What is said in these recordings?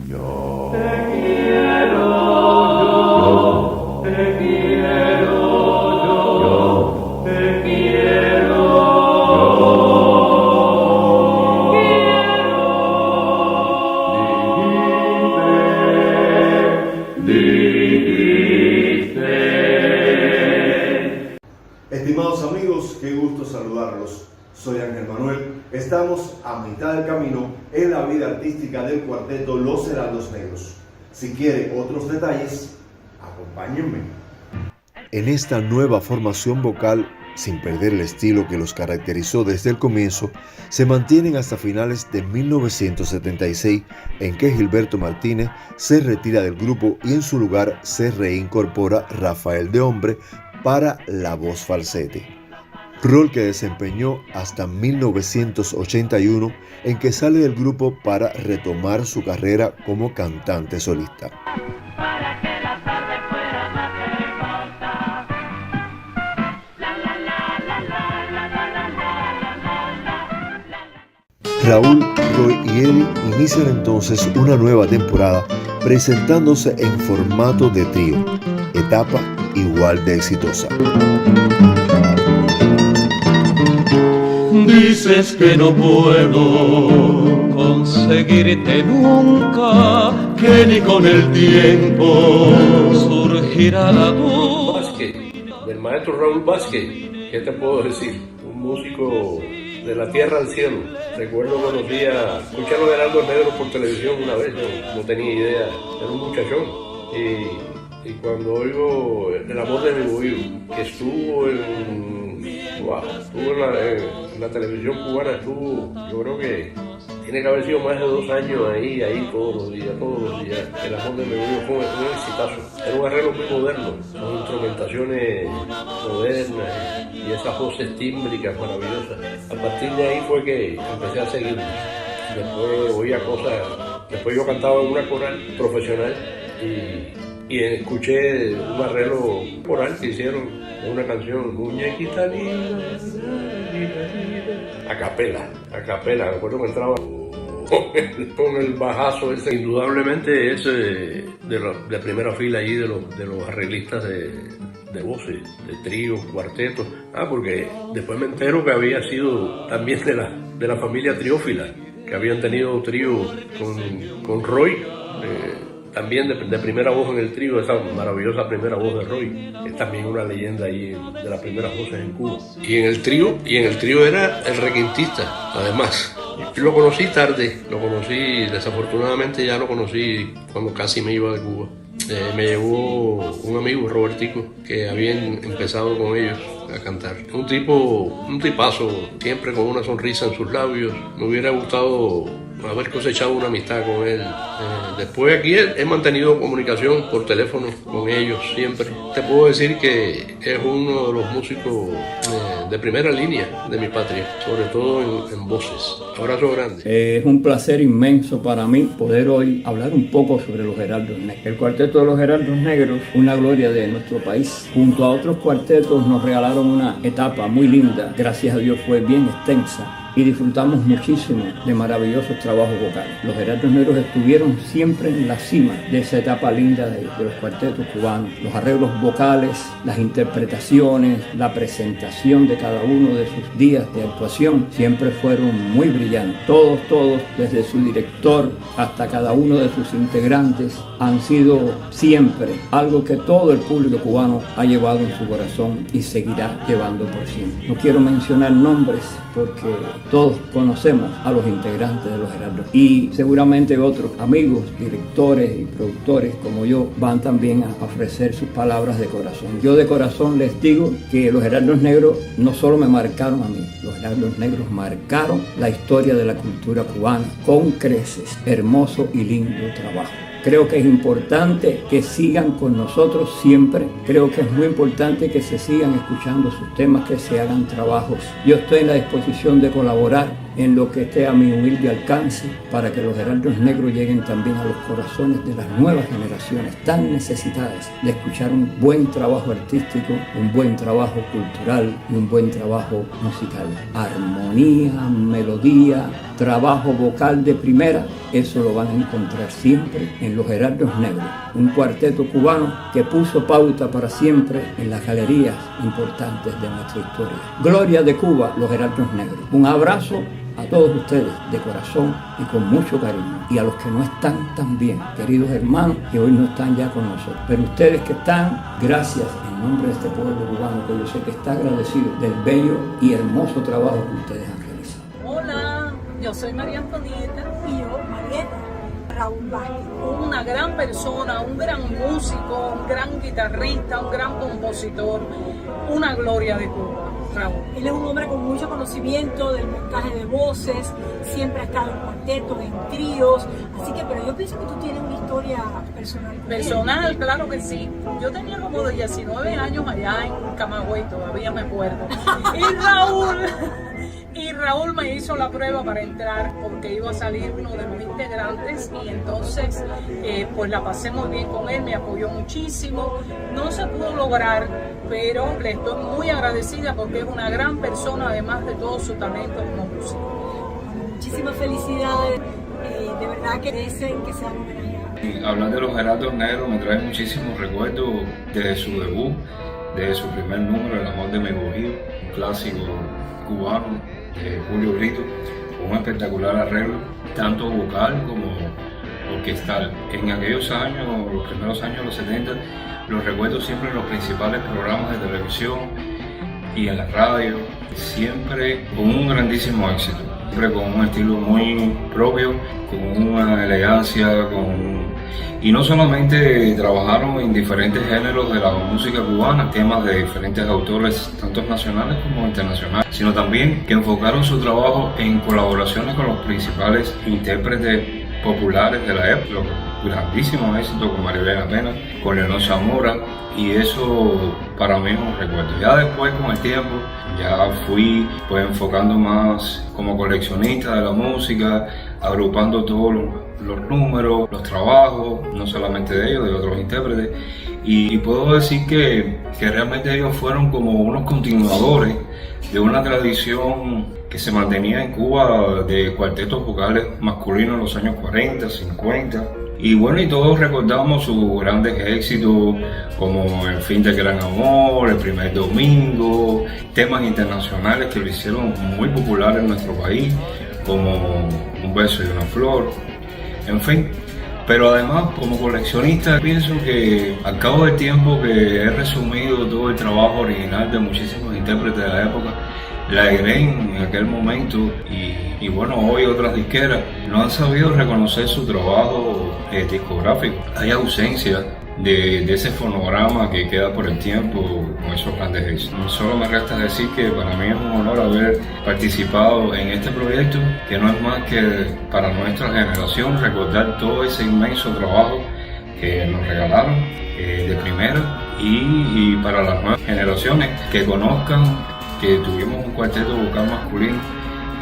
Yo te quiero, yo te quiero, yo te quiero, Estimados amigos, qué gusto saludarlos. Soy Ángel Manuel. Estamos a mitad del camino en la vida artística del cuarteto Los Heraldos Negros. Si quiere otros detalles, acompáñenme. En esta nueva formación vocal, sin perder el estilo que los caracterizó desde el comienzo, se mantienen hasta finales de 1976, en que Gilberto Martínez se retira del grupo y en su lugar se reincorpora Rafael de Hombre para la voz falsete, rol que desempeñó hasta 1981, en que sale del grupo para retomar su carrera como cantante solista. Raúl, Roy y Eddie inician entonces una nueva temporada presentándose en formato de trío, etapa igual de exitosa. Dices que no puedo conseguirte nunca, que ni con el tiempo surgirá la duda. Vázquez, del maestro Raúl Vázquez, ¿qué te puedo decir? Un músico de la tierra al cielo. Recuerdo escuché a los Heraldos Negros por televisión una vez, no tenía idea, era un muchachón. Y cuando oigo El amor de mi bohío, que estuvo en la televisión cubana, yo creo que tiene que haber sido más de 2 años ahí todos los días. El amor de mi bohío fue un exitazo. Era un arreglo muy moderno, con instrumentaciones modernas y esas voces tímbricas maravillosas. A partir de ahí fue que empecé a seguirlos. Después oía cosas, después yo cantaba en una coral profesional y escuché un arreglo coral que hicieron de una canción, Muñequita linda, a capela. Me acuerdo que entraba con el bajazo ese. Indudablemente es de primera fila ahí de los arreglistas de voces, de tríos, cuartetos. Porque después me entero que había sido también de la familia triófila, que habían tenido trío con Roy. También de primera voz en el trío, esa maravillosa primera voz de Roy, es también una leyenda ahí de las primeras voces en Cuba. Y en el trío era el requintista, además. Yo lo conocí tarde, desafortunadamente ya lo conocí cuando casi me iba de Cuba. Me llevó un amigo, Robertico, que habían empezado con ellos a cantar. Un tipazo, siempre con una sonrisa en sus labios. Me hubiera gustado haber cosechado una amistad con él. Después aquí he mantenido comunicación por teléfono con ellos siempre. Te puedo decir que es uno de los músicos de primera línea de mi patria, sobre todo en voces. Abrazo grande. Es un placer inmenso para mí poder hoy hablar un poco sobre los Heraldos Negros. El cuarteto de los Heraldos Negros, una gloria de nuestro país. Junto a otros cuartetos nos regalaron una etapa muy linda, gracias a Dios fue bien extensa, y disfrutamos muchísimo de maravillosos trabajos vocales. Los Heraldos Negros estuvieron siempre en la cima de esa etapa linda de los cuartetos cubanos. Los arreglos vocales, las interpretaciones, la presentación de cada uno de sus días de actuación siempre fueron muy brillantes. Todos, desde su director hasta cada uno de sus integrantes, han sido siempre algo que todo el público cubano ha llevado en su corazón y seguirá llevando por siempre. No quiero mencionar nombres porque todos conocemos a los integrantes de los Heraldos y seguramente otros amigos, directores y productores como yo van también a ofrecer sus palabras de corazón. Yo de corazón les digo que los Heraldos Negros no solo me marcaron a mí, los Heraldos Negros marcaron la historia de la cultura cubana con creces, hermoso y lindo trabajo. Creo que es importante que sigan con nosotros siempre. Creo que es muy importante que se sigan escuchando sus temas, que se hagan trabajos. Yo estoy en la disposición de colaborar en lo que esté a mi humilde alcance para que los heraldos negros lleguen también a los corazones de las nuevas generaciones tan necesitadas de escuchar un buen trabajo artístico, un buen trabajo cultural y un buen trabajo musical. Armonía, melodía, trabajo vocal de primera, eso lo van a encontrar siempre en los Heraldos Negros, un cuarteto cubano que puso pauta para siempre en las galerías importantes de nuestra historia. Gloria de Cuba, los Heraldos Negros. Un abrazo a todos ustedes de corazón y con mucho cariño. Y a los que no están tan bien, queridos hermanos, que hoy no están ya con nosotros. Pero ustedes que están, gracias en nombre de este pueblo cubano, que yo sé que está agradecido del bello y hermoso trabajo que ustedes han realizado. Hola, yo soy María Antonieta. Y yo, Marieta, Raúl Vázquez. Una gran persona, un gran músico, un gran guitarrista, un gran compositor, una gloria de Cuba, Raúl. Él es un hombre con mucho conocimiento del montaje de voces, siempre ha estado en cuartetos, en tríos, así que, pero yo pienso que tú tienes una historia personal. Personal, claro que sí. Yo tenía como de 19 años allá en Camagüey, todavía me acuerdo. Y Raúl me hizo la prueba para entrar porque iba a salir uno de los integrantes y entonces pues la pasé muy bien con él, me apoyó muchísimo. No se pudo lograr, pero le estoy muy agradecida porque es una gran persona además de todo su talento como músico. Muchísimas felicidades, de verdad que merecen que sean homenajeados. Hablar de los Heraldos Negros me trae muchísimos recuerdos de su debut, de su primer número, El amor de mi Bohío, un clásico cubano de Julio Brito, un espectacular arreglo, tanto vocal como orquestal. En aquellos años, los primeros años de los 70, los recuerdo siempre en los principales programas de televisión y en la radio, siempre con un grandísimo éxito, siempre con un estilo muy propio, con una elegancia, y no solamente trabajaron en diferentes géneros de la música cubana, temas de diferentes autores, tanto nacionales como internacionales, sino también que enfocaron su trabajo en colaboraciones con los principales intérpretes populares de la época, grandísimos éxitos con Maribel Mena, con Leonor Zamora, y eso para mí es un recuerdo. Ya después, con el tiempo, ya fui pues enfocando más como coleccionista de la música, agrupando todos los números, los trabajos, no solamente de ellos, de otros intérpretes, y puedo decir que realmente ellos fueron como unos continuadores de una tradición que se mantenía en Cuba de cuartetos vocales masculinos en los años 40, 50. Y bueno, y todos recordamos sus grandes éxitos como El fin del gran amor, El primer domingo, temas internacionales que lo hicieron muy popular en nuestro país, como Un beso y una flor, en fin. Pero además, como coleccionista, pienso que al cabo del tiempo que he resumido todo el trabajo original de muchísimos intérpretes de la época, la IREN en aquel momento y bueno, hoy otras disqueras no han sabido reconocer su trabajo discográfico. Hay ausencia de ese fonograma que queda por el tiempo con esos grandes éxitos. Solo me resta decir que para mí es un honor haber participado en este proyecto, que no es más que para nuestra generación recordar todo ese inmenso trabajo que nos regalaron de primera y para las nuevas generaciones que conozcan que tuvimos un cuarteto vocal masculino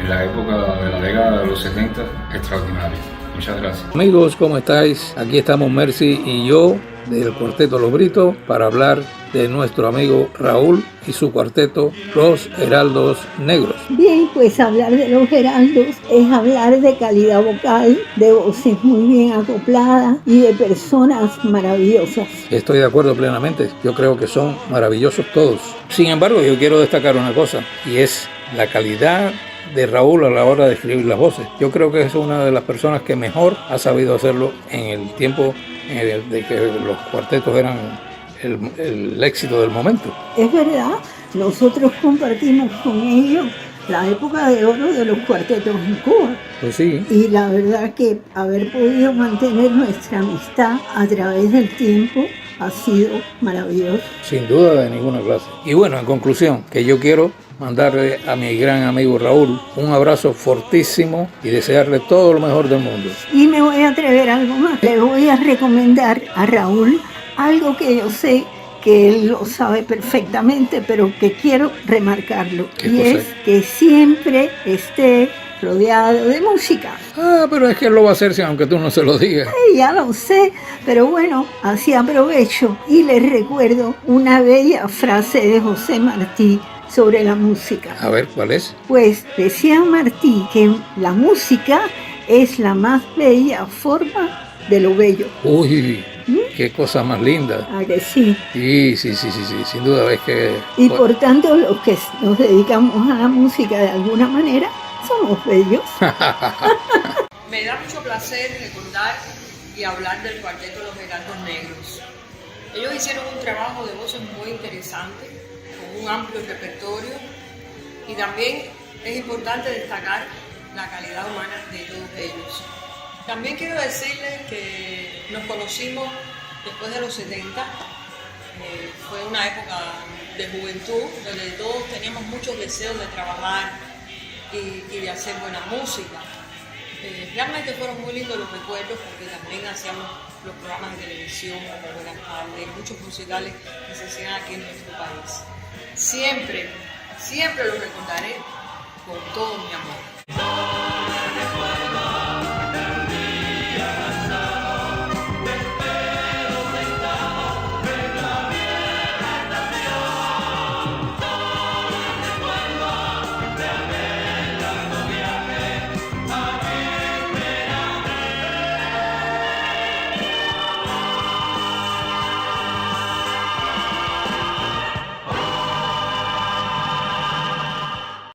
en la época de la década de los 70 extraordinario. Muchas gracias. Amigos, ¿cómo estáis? Aquí estamos Mercy y yo del Cuarteto Los Britos para hablar de nuestro amigo Raúl y su cuarteto Los Heraldos Negros. Bien, pues hablar de los heraldos es hablar de calidad vocal, de voces muy bien acopladas y de personas maravillosas. Estoy de acuerdo plenamente, yo creo que son maravillosos todos. Sin embargo, yo quiero destacar una cosa, y es la calidad de Raúl a la hora de escribir las voces. Yo creo que es una de las personas que mejor ha sabido hacerlo en el tiempo de que los cuartetos eran el éxito del momento. Es verdad, nosotros compartimos con ellos la época de oro de los cuartetos en Cuba. Pues sí. Y la verdad que haber podido mantener nuestra amistad a través del tiempo ha sido maravilloso. Sin duda de ninguna clase. Y bueno, en conclusión, que yo quiero mandarle a mi gran amigo Raúl un abrazo fortísimo y desearle todo lo mejor del mundo. Y me voy a atrever a algo más. Le voy a recomendar a Raúl algo que yo sé que él lo sabe perfectamente, pero que quiero remarcarlo. Y es que siempre esté rodeado de música. Ah, pero es que él lo va a hacer aunque tú no se lo digas. Ya lo sé, pero bueno, así aprovecho y les recuerdo una bella frase de José Martí sobre la música. A ver, ¿cuál es? Pues decía Martí que la música es la más bella forma de lo bello. Uy, qué cosa más linda. ¿A que sí? Sí, sin duda ves que... Y por tanto, los que nos dedicamos a la música de alguna manera, somos bellos. Me da mucho placer recordar y hablar del Cuarteto Los Gerardos Negros. Ellos hicieron un trabajo de voces muy interesante, con un amplio repertorio, y también es importante destacar la calidad humana de todos ellos. También quiero decirles que nos conocimos después de los 70, fue una época de juventud donde todos teníamos muchos deseos de trabajar y de hacer buena música. Realmente fueron muy lindos los recuerdos porque también hacíamos los programas de televisión como Buenas Tardes, muchos musicales que se hacían aquí en nuestro país. Siempre los recordaré con todo mi amor.